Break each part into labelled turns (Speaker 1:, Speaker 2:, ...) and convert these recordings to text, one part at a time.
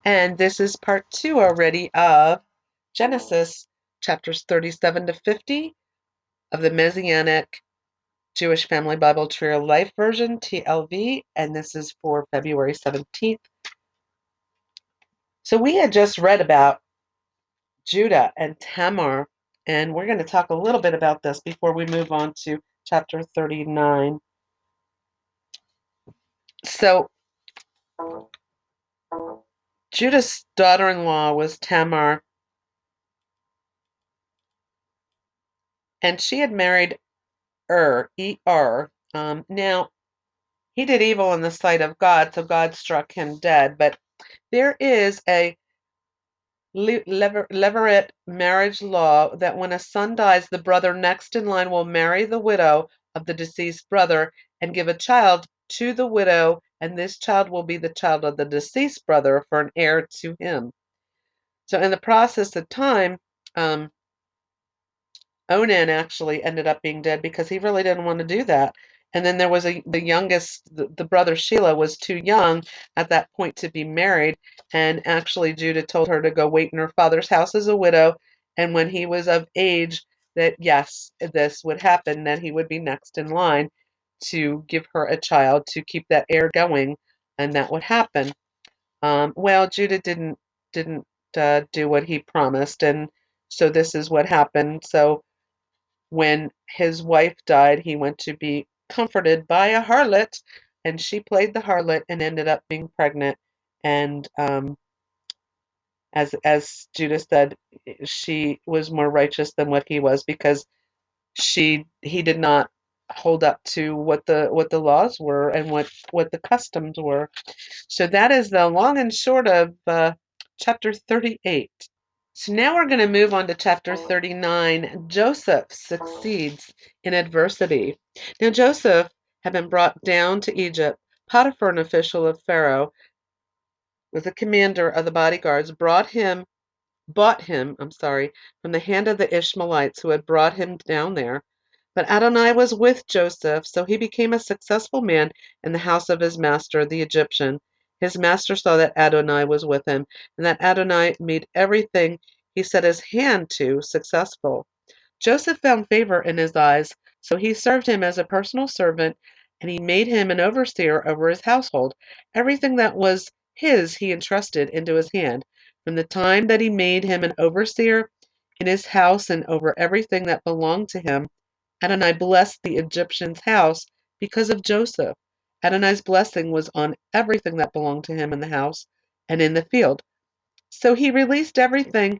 Speaker 1: And this is part 2 already of Genesis, chapters 37 to 50 of the Messianic Jewish Family Bible Trio Life version, TLV, and this is for February 17th. So we had just read about Judah and Tamar, and we're going to talk a little bit about this before we move on to chapter 39. So Judah's daughter-in-law was Tamar, and she had married E-R. Now, he did evil in the sight of God, so God struck him dead. But there is a Levirate marriage law that when a son dies, the brother next in line will marry the widow of the deceased brother and give a child to the widow, and this child will be the child of the deceased brother for an heir to him. So in the process of time, Onan actually ended up being dead because he really didn't want to do that. And then there was the youngest, the brother Sheila was too young at that point to be married. And actually, Judah told her to go wait in her father's house as a widow. And when he was of age, that yes, this would happen, that he would be next in line to give her a child to keep that heir going, and that would happen. Well, Judah didn't do what he promised, and so this is what happened. So when his wife died, he went to be comforted by a harlot, and she played the harlot and ended up being pregnant. And as Judah said, she was more righteous than what he was because he did not hold up to what the laws were and what the customs were. So that is the long and short of chapter 38. So now we're going to move on to chapter 39. Joseph succeeds in adversity. Now Joseph had been brought down to Egypt. Potiphar, an official of Pharaoh, was the commander of the bodyguards, bought him, from the hand of the Ishmaelites who had brought him down there. But Adonai was with Joseph, so he became a successful man in the house of his master, the Egyptian. His master saw that Adonai was with him, and that Adonai made everything he set his hand to successful. Joseph found favor in his eyes, so he served him as a personal servant, and he made him an overseer over his household. Everything that was his he entrusted into his hand. From the time that he made him an overseer in his house and over everything that belonged to him, Adonai blessed the Egyptian's house because of Joseph. Adonai's blessing was on everything that belonged to him in the house and in the field. So he released everything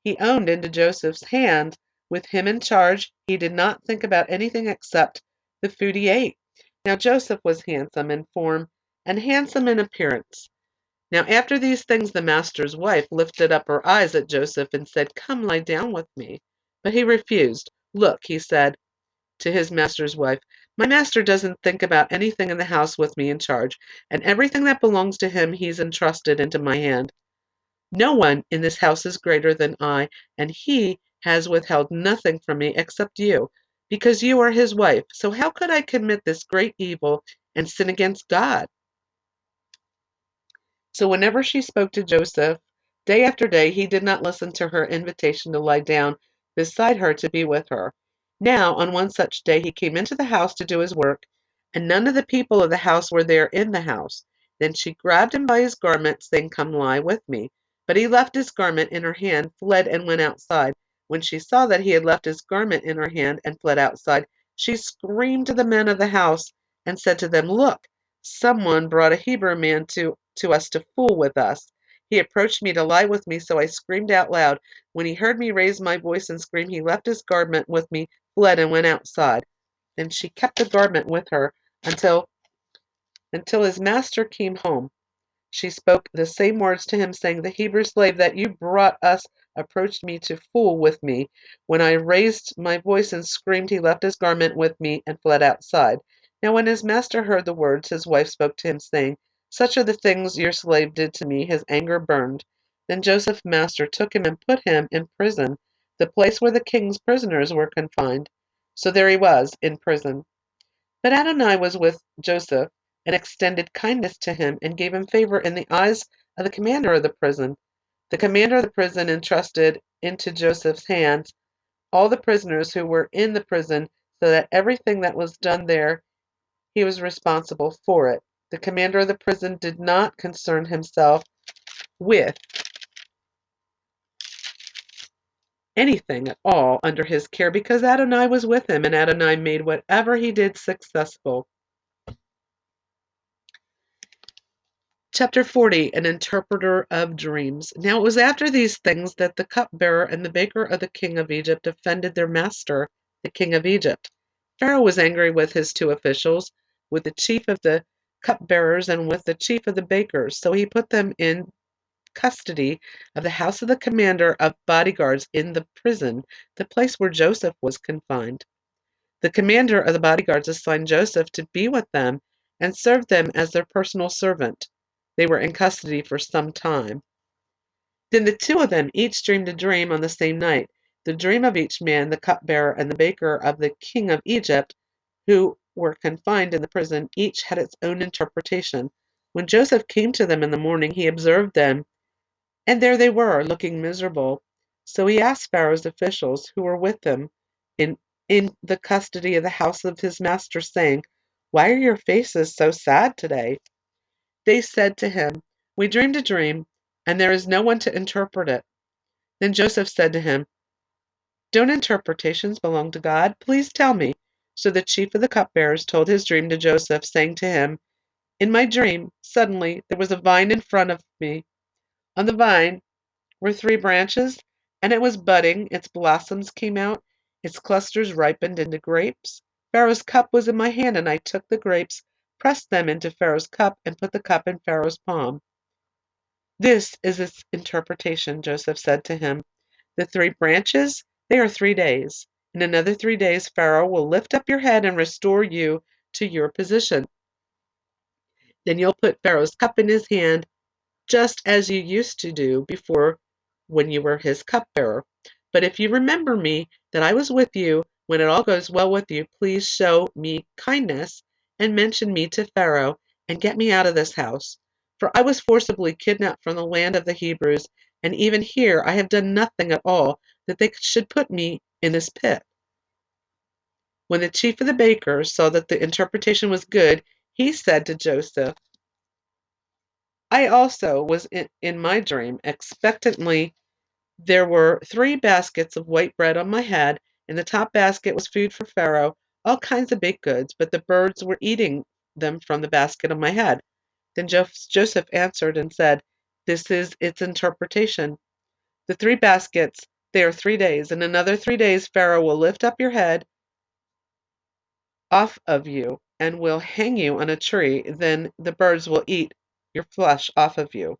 Speaker 1: he owned into Joseph's hands. With him in charge, he did not think about anything except the food he ate. Now Joseph was handsome in form and handsome in appearance. Now after these things the master's wife lifted up her eyes at Joseph and said, "Come, lie down with me." But he refused. "Look," he said to his master's wife, "my master doesn't think about anything in the house with me in charge, and everything that belongs to him he's entrusted into my hand. No one in this house is greater than I, and he has withheld nothing from me except you, because you are his wife. So how could I commit this great evil and sin against God?" So whenever she spoke to Joseph, day after day, he did not listen to her invitation to lie down beside her to be with her. Now, on one such day, he came into the house to do his work, and none of the people of the house were there in the house. Then she grabbed him by his garment, saying, "Come lie with me." But he left his garment in her hand, fled, and went outside. When she saw that he had left his garment in her hand and fled outside, she screamed to the men of the house and said to them, "Look, someone brought a Hebrew man to us to fool with us. He approached me to lie with me, so I screamed out loud. When he heard me raise my voice and scream, he left his garment with me, fled, and went outside." Then she kept the garment with her until his master came home. She spoke the same words to him, saying, "The Hebrew slave that you brought us approached me to fool with me. When I raised my voice and screamed, he left his garment with me and fled outside." Now when his master heard the words, his wife spoke to him, saying, "Such are the things your slave did to me." His anger burned. Then Joseph's master took him and put him in prison, the place where the king's prisoners were confined. So there he was, in prison. But Adonai was with Joseph, and extended kindness to him, and gave him favor in the eyes of the commander of the prison. The commander of the prison entrusted into Joseph's hands all the prisoners who were in the prison, so that everything that was done there, he was responsible for it. The commander of the prison did not concern himself with anything at all under his care, because Adonai was with him, and Adonai made whatever he did successful. Chapter 40, an interpreter of dreams. Now it was after these things that the cupbearer and the baker of the king of Egypt offended their master, the king of Egypt. Pharaoh was angry with his two officials, with the chief of the cupbearers and with the chief of the bakers. So he put them in custody of the house of the commander of bodyguards in the prison, the place where Joseph was confined. The commander of the bodyguards assigned Joseph to be with them and serve them as their personal servant. They were in custody for some time. Then the two of them each dreamed a dream on the same night. The dream of each man, the cupbearer and the baker of the king of Egypt, who were confined in the prison, each had its own interpretation. When Joseph came to them in the morning, he observed them, and there they were, looking miserable. So he asked Pharaoh's officials who were with him in, in the custody of the house of his master, saying, "Why are your faces so sad today?" They said to him, "We dreamed a dream, and there is no one to interpret it." Then Joseph said to him, "Don't interpretations belong to God? Please tell me." So the chief of the cupbearers told his dream to Joseph, saying to him, "In my dream, suddenly there was a vine in front of me. On the vine were three branches, and it was budding. Its blossoms came out, its clusters ripened into grapes. Pharaoh's cup was in my hand, and I took the grapes, pressed them into Pharaoh's cup, and put the cup in Pharaoh's palm." "This is its interpretation," Joseph said to him. "The three branches, they are 3 days. In another 3 days, Pharaoh will lift up your head and restore you to your position. Then you'll put Pharaoh's cup in his hand, just as you used to do before when you were his cupbearer. But if you remember me, that I was with you when it all goes well with you, please show me kindness and mention me to Pharaoh and get me out of this house. For I was forcibly kidnapped from the land of the Hebrews, and even here I have done nothing at all that they should put me in this pit." When the chief of the bakers saw that the interpretation was good, he said to Joseph, "I also was in my dream expectantly. There were 3 baskets of white bread on my head. In the top basket was food for Pharaoh, all kinds of baked goods, but the birds were eating them from the basket on my head." Then Joseph answered and said, "This is its interpretation. The 3 baskets, they are 3 days. In another 3 days, Pharaoh will lift up your head off of you and will hang you on a tree. Then the birds will eat your flesh off of you."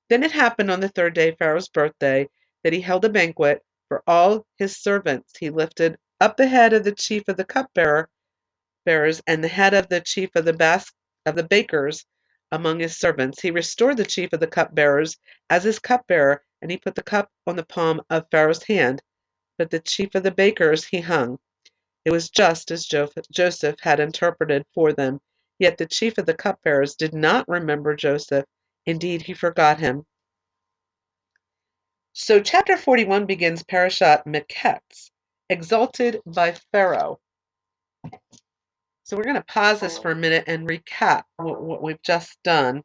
Speaker 1: Then it happened on the 3rd day, Pharaoh's birthday, that he held a banquet for all his servants. He lifted up the head of the chief of the cupbearers and the head of the chief of the bakers among his servants. He restored the chief of the cupbearers as his cupbearer, and he put the cup on the palm of Pharaoh's hand. But the chief of the bakers he hung. It was just as Joseph had interpreted for them. Yet the chief of the cupbearers did not remember Joseph. Indeed, he forgot him. So chapter 41 begins Parashat Miketz, exalted by Pharaoh. So we're going to pause this for a minute and recap what we've just done.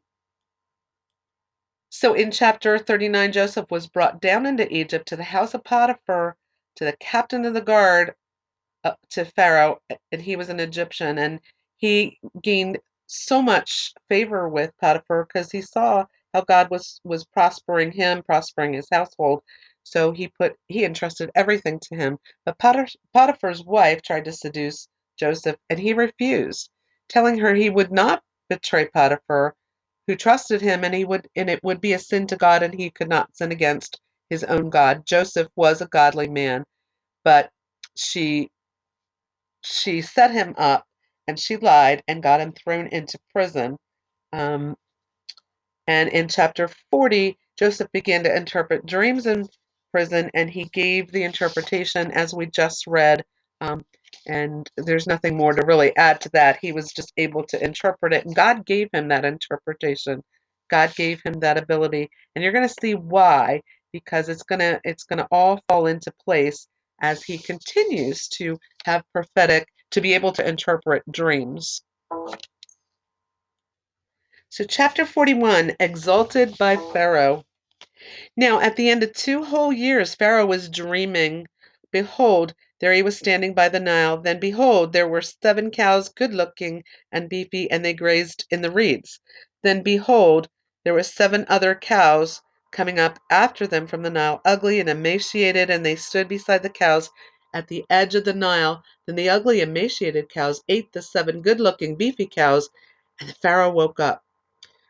Speaker 1: So in chapter 39, Joseph was brought down into Egypt to the house of Potiphar, to the captain of the guard, to Pharaoh, and he was an Egyptian, and he gained so much favor with Potiphar because he saw how God was prospering him, prospering his household. So he entrusted everything to him. But Potiphar's wife tried to seduce Joseph, and he refused, telling her he would not betray Potiphar, who trusted him, and it would be a sin to God, and he could not sin against his own God. Joseph was a godly man, but she she set him up and she lied and got him thrown into prison. Um, and in chapter 40, Joseph began to interpret dreams in prison, and he gave the interpretation as we just read. Um, and there's nothing more to really add to that. He was just able to interpret it, and God gave him that interpretation. God gave him that ability, and you're going to see why, because it's gonna all fall into place as he continues to to be able to interpret dreams. So, chapter 41, exalted by Pharaoh. Now, at the end of 2 whole years, Pharaoh was dreaming. Behold, there he was standing by the Nile. Then, behold, there were 7 cows, good looking and beefy, and they grazed in the reeds. Then, behold, there were 7 other cows coming up after them from the Nile, ugly and emaciated, and they stood beside the cows at the edge of the Nile. Then the ugly, emaciated cows ate the 7 good looking, beefy cows, and the Pharaoh woke up.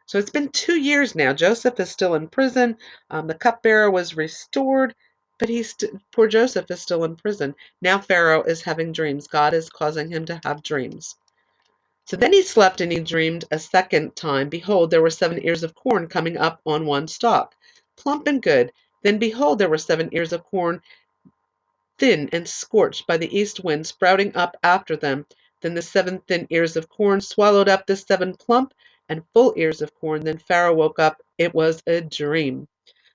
Speaker 1: So it's been 2 years now. Joseph is still in prison. The cupbearer was restored, but poor Joseph is still in prison. Now Pharaoh is having dreams. God is causing him to have dreams. So then he slept and he dreamed a second time. Behold, there were 7 ears of corn coming up on one stalk, plump and good. Then behold, there were 7 ears of corn, thin and scorched by the east wind, sprouting up after them. Then the 7 thin ears of corn swallowed up the 7 plump and full ears of corn. Then Pharaoh woke up. It was a dream.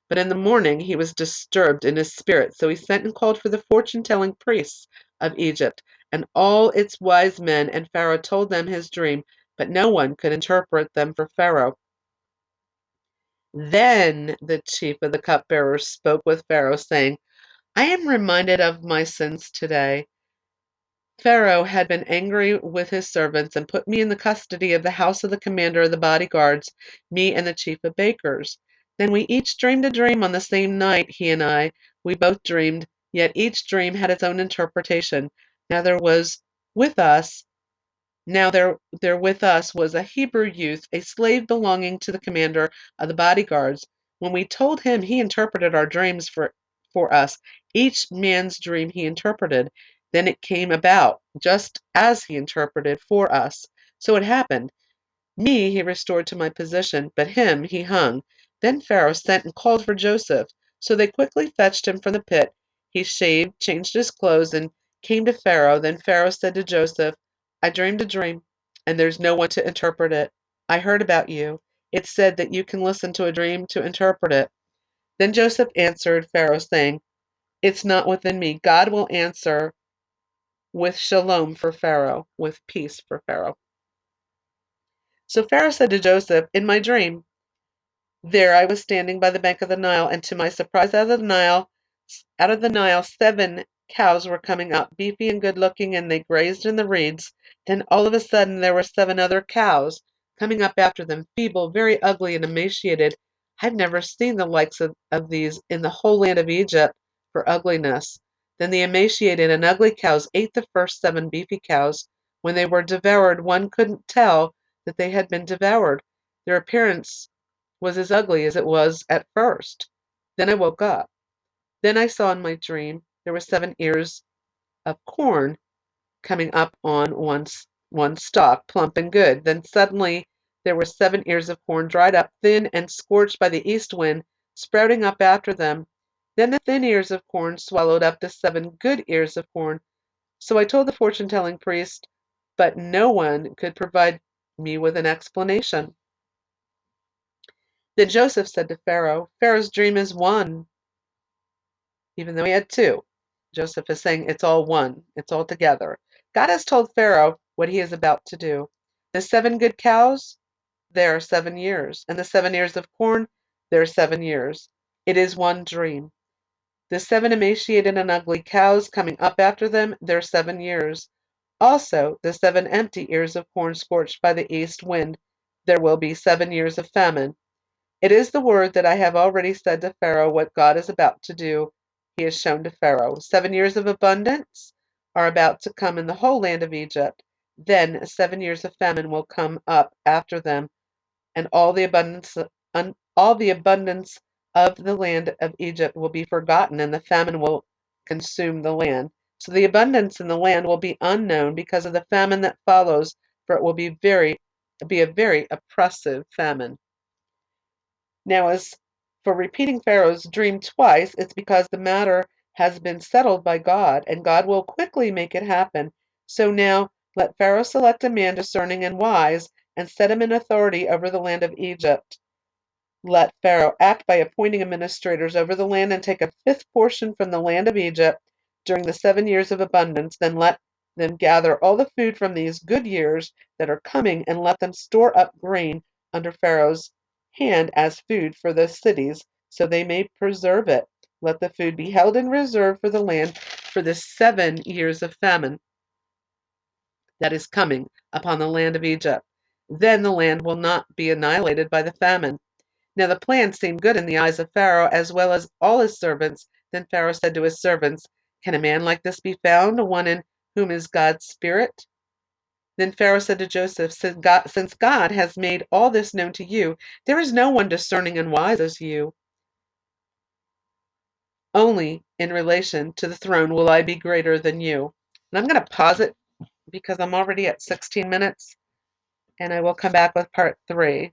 Speaker 1: But in the morning he was disturbed in his spirit. So he sent and called for the fortune-telling priests of Egypt and all its wise men, and Pharaoh told them his dream, but no one could interpret them for Pharaoh. Then the chief of the cupbearers spoke with Pharaoh, saying, I am reminded of my sins today. Pharaoh had been angry with his servants and put me in the custody of the house of the commander of the bodyguards, me and the chief of bakers. Then we each dreamed a dream on the same night, he and I. We both dreamed, yet each dream had its own interpretation. Now there was with us now there with us was a Hebrew youth, a slave belonging to the commander of the bodyguards. When we told him, he interpreted our dreams for us. Each man's dream he interpreted. Then it came about just as he interpreted for us. So it happened. Me he restored to my position, but him he hung. Then Pharaoh sent and called for Joseph. So they quickly fetched him from the pit. He shaved, changed his clothes, and came to Pharaoh. Then Pharaoh said to Joseph, I dreamed a dream, and there's no one to interpret it. I heard about you. It's said that you can listen to a dream to interpret it. Then Joseph answered Pharaoh, saying, It's not within me. God will answer with shalom for Pharaoh, with peace for Pharaoh. So Pharaoh said to Joseph, In my dream, there I was standing by the bank of the Nile, and to my surprise, out of the Nile, 7 cows were coming up, beefy and good looking, and they grazed in the reeds. Then all of a sudden there were 7 other cows coming up after them, feeble, very ugly, and emaciated. I've never seen the likes of these in the whole land of Egypt for ugliness. Then the emaciated and ugly cows ate the first 7 beefy cows. When they were devoured, one couldn't tell that they had been devoured. Their appearance was as ugly as it was at first. Then I woke up. Then I saw in my dream there were 7 ears of corn coming up on one stalk, plump and good. Then suddenly there were 7 ears of corn dried up, thin and scorched by the east wind, sprouting up after them. Then the thin ears of corn swallowed up the 7 good ears of corn. So I told the fortune-telling priest, but no one could provide me with an explanation. Then Joseph said to Pharaoh, Pharaoh's dream is one, even though he had two. Joseph is saying it's all one, it's all together. God has told Pharaoh what he is about to do. The 7 good cows, there are 7 years, and the 7 ears of corn, there are 7 years. It is one dream. The 7 emaciated and ugly cows coming up after them, there are 7 years. Also, the 7 empty ears of corn scorched by the east wind, there will be 7 years of famine. It is the word that I have already said to Pharaoh what God is about to do. He has shown to Pharaoh. 7 years of abundance are about to come in the whole land of Egypt. Then 7 years of famine will come up after them, and all the abundance of the land of Egypt will be forgotten, and the famine will consume the land. So the abundance in the land will be unknown because of the famine that follows, for it will be a very oppressive famine. Now, as for repeating Pharaoh's dream twice, it's because the matter has been settled by God, and God will quickly make it happen. So now let Pharaoh select a man discerning and wise, and set him in authority over the land of Egypt. let Pharaoh act by appointing administrators over the land and take a fifth portion from the land of Egypt during the 7 years of abundance. Then let them gather all the food from these good years that are coming and let them store up grain under Pharaoh's hand as food for the cities, so they may preserve it. Let the food be held in reserve for the land for the 7 years of famine that is coming upon the land of Egypt. Then the land will not be annihilated by the famine. Now the plan seemed good in the eyes of Pharaoh as well as all his servants. Then Pharaoh said to his servants, "Can a man like this be found, one in whom is God's Spirit?" Then Pharaoh said to Joseph, "Since God has made all this known to you, there is no one discerning and wise as you. Only in relation to the throne will I be greater than you." And I'm going to pause it because I'm already at 16 minutes, and I will come back with part 3.